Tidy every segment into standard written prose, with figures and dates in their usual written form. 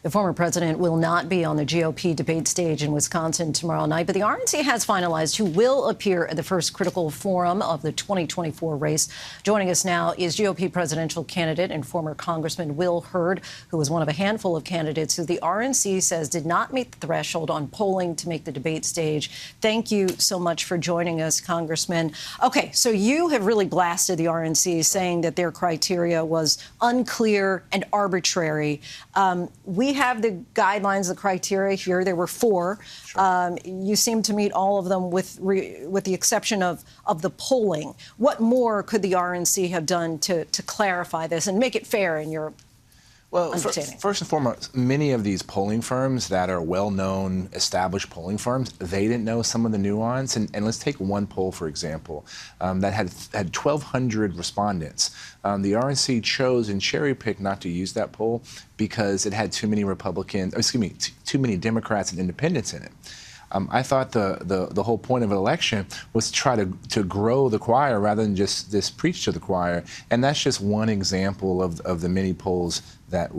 The former president will not be on the GOP debate stage in Wisconsin tomorrow night, but the RNC has finalized who will appear at the first critical forum of the 2024 race. Joining us now is GOP presidential candidate and former Congressman Will Hurd, who was one of a handful of candidates who the RNC says did not meet the threshold on polling to make the debate stage. Thank you so much for joining us, Congressman. Okay, so you have really blasted the RNC, saying that their criteria was unclear and arbitrary. We have the guidelines, the criteria here. There were 4. Sure. You seem to meet all of them with the exception of the polling. What more could the RNC have done to clarify this and make it fair in your understanding? First and foremost, many of these polling firms that are well-known, established polling firms, they didn't know some of the nuance. And let's take one poll, for example, that had 1,200 respondents. The RNC chose and cherry-picked not to use that poll because it had too many too many Democrats and independents in it. I thought the whole point of an election was to try to grow the choir rather than just preach to the choir, and that's just one example of the many polls that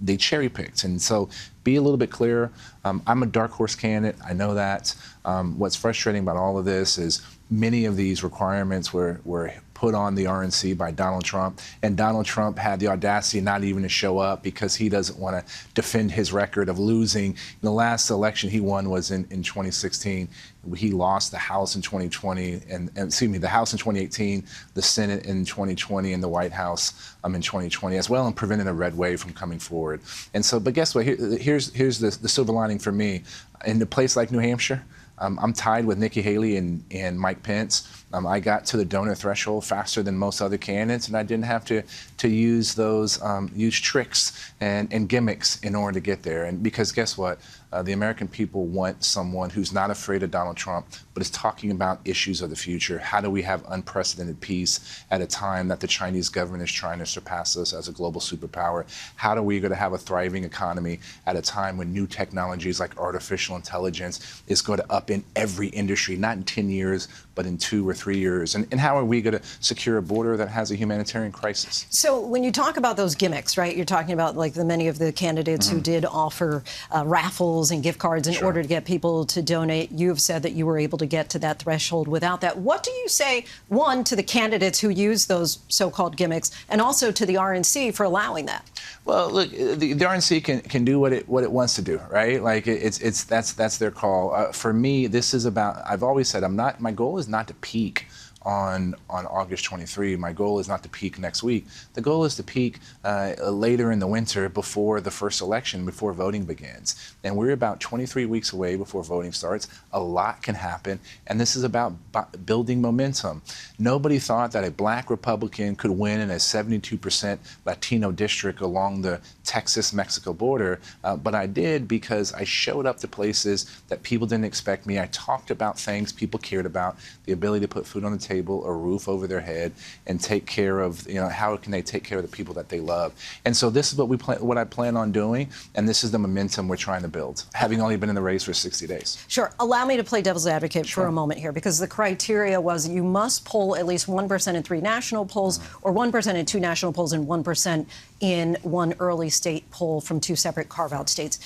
they cherry picked. And so, be a little bit clearer. I'm a dark horse candidate. I know that. What's frustrating about all of this is many of these requirements were put on the RNC by Donald Trump, and Donald Trump had the audacity not even to show up because he doesn't want to defend his record of losing. The last election he won was in 2016. He lost the House in 2020, and the House in 2018, the Senate in 2020, and the White House in 2020 as well, and prevented a red wave from coming forward. And so, but guess what? Here's the silver lining for me. In a place like New Hampshire, I'm tied with Nikki Haley and Mike Pence. I got to the donor threshold faster than most other candidates, and I didn't have to use those use tricks and gimmicks in order to get there. And because guess what? The American people want someone who's not afraid of Donald Trump, but is talking about issues of the future. How do we have unprecedented peace at a time that the Chinese government is trying to surpass us as a global superpower? How are we going to have a thriving economy at a time when new technologies like artificial intelligence is going to up in every industry, not in 10 years, but in 2 or 3 years? And how are we going to secure a border that has a humanitarian crisis? So when you talk about those gimmicks, right, you're talking about like many of the candidates who did offer raffles and gift cards in order to get people to donate. You have said that you were able to get to that threshold without that. What do you say, one, to the candidates who use those so-called gimmicks, and also to the RNC for allowing that? Well, look, the RNC can do what it wants to do, right? Like that's their call. For me, this is about. I've always said my goal is not to peak on August 23. My goal is not to peak next week. The goal is to peak later in the winter before the first election, before voting begins. And we're about 23 weeks away before voting starts. A lot can happen, and this is about building momentum. Nobody thought that a black Republican could win in a 72% Latino district along the Texas-Mexico border, but I did because I showed up to places that people didn't expect me. I talked about things people cared about, the ability to put food on the table, a roof over their head, and take care of, how can they take care of the people that they love. And so this is what I plan on doing, and this is the momentum we're trying to build, having only been in the race for 60 days. Sure. Allow me to play devil's advocate for a moment here, because the criteria was you must poll at least 1% in 3 national polls, or 1% in 2 national polls, and 1% in 1 early state poll from 2 separate carve-out states.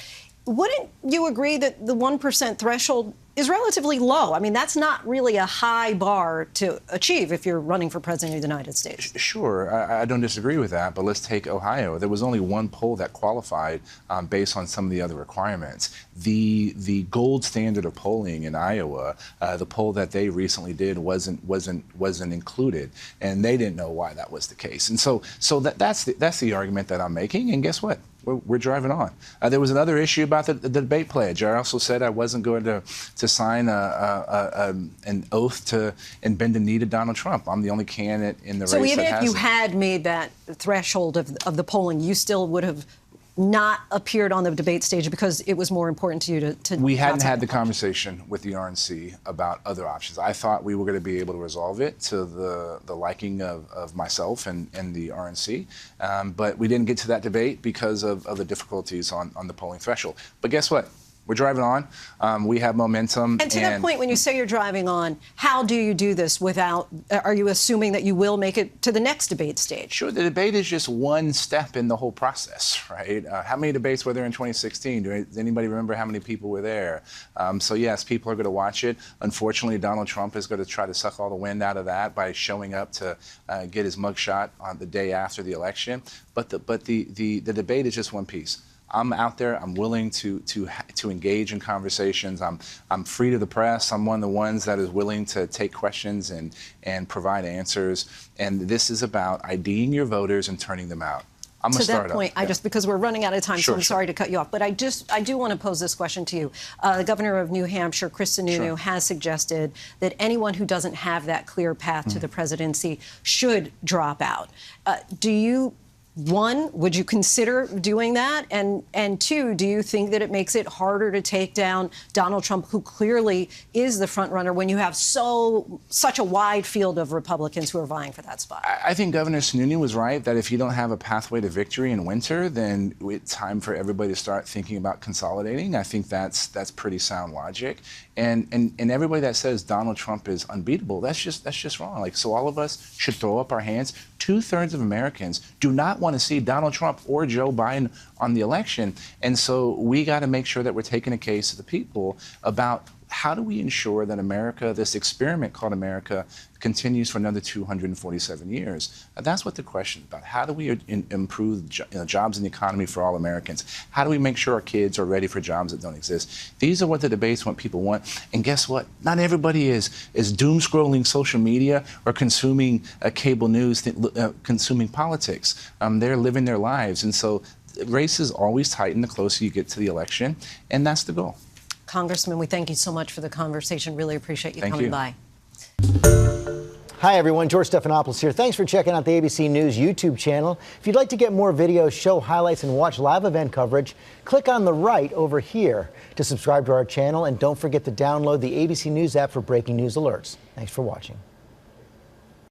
Wouldn't you agree that the 1% threshold is relatively low? I mean, that's not really a high bar to achieve if you're running for president of the United States. Sure, I don't disagree with that, but let's take Ohio. There was only 1 poll that qualified based on some of the other requirements. The gold standard of polling in Iowa, the poll that they recently did wasn't included, and they didn't know why that was the case. And so that's the argument that I'm making. And guess what? We're driving on. There was another issue about the debate pledge. I also said I wasn't going to sign an oath and bend the knee to Donald Trump. I'm the only candidate in the race that hasn't. So even if you had made that threshold of the polling, you still would have not appeared on the debate stage because it was more important to you to We hadn't had the conversation with the RNC about other options. I thought we were going to be able to resolve it to the liking of myself and the RNC, but we didn't get to that debate because of the difficulties on the polling threshold. But guess what? We're driving on. We have momentum. And to that point, when you say you're driving on, how do you do this without, are you assuming that you will make it to the next debate stage? Sure, the debate is just one step in the whole process, right? How many debates were there in 2016? Does anybody remember how many people were there? So yes, people are going to watch it. Unfortunately, Donald Trump is going to try to suck all the wind out of that by showing up to get his mugshot on the day after the election. But the debate is just one piece. I'm out there. I'm willing to engage in conversations. I'm free to the press. I'm one of the ones that is willing to take questions and provide answers. And this is about IDing your voters and turning them out. I'm to that point, because we're running out of time, so I'm sorry to cut you off, but I do want to pose this question to you. The governor of New Hampshire, Chris Sununu, has suggested that anyone who doesn't have that clear path to the presidency should drop out. Do you? One, would you consider doing that? And two, do you think that it makes it harder to take down Donald Trump, who clearly is the front runner, when you have such a wide field of Republicans who are vying for that spot? I think Governor Sununu was right that if you don't have a pathway to victory in winter, then it's time for everybody to start thinking about consolidating. I think that's pretty sound logic. And everybody that says Donald Trump is unbeatable, that's just wrong. Like, so all of us should throw up our hands. 2/3 of Americans do not want to see Donald Trump or Joe Biden on the election. And so we got to make sure that we're taking a case to the people about how do we ensure that America, this experiment called America, continues for another 247 years? That's what the question is about. How do we improve jobs in the economy for all Americans? How do we make sure our kids are ready for jobs that don't exist? These are what the debates want people want. And guess what? Not everybody is doom scrolling social media or consuming cable news, consuming politics. They're living their lives. And so races always tighten the closer you get to the election. And that's the goal. Congressman, we thank you so much for the conversation. Really appreciate you coming by. Hi, everyone. George Stephanopoulos here. Thanks for checking out the ABC News YouTube channel. If you'd like to get more videos, show highlights, and watch live event coverage, click on the right over here to subscribe to our channel. And don't forget to download the ABC News app for breaking news alerts. Thanks for watching.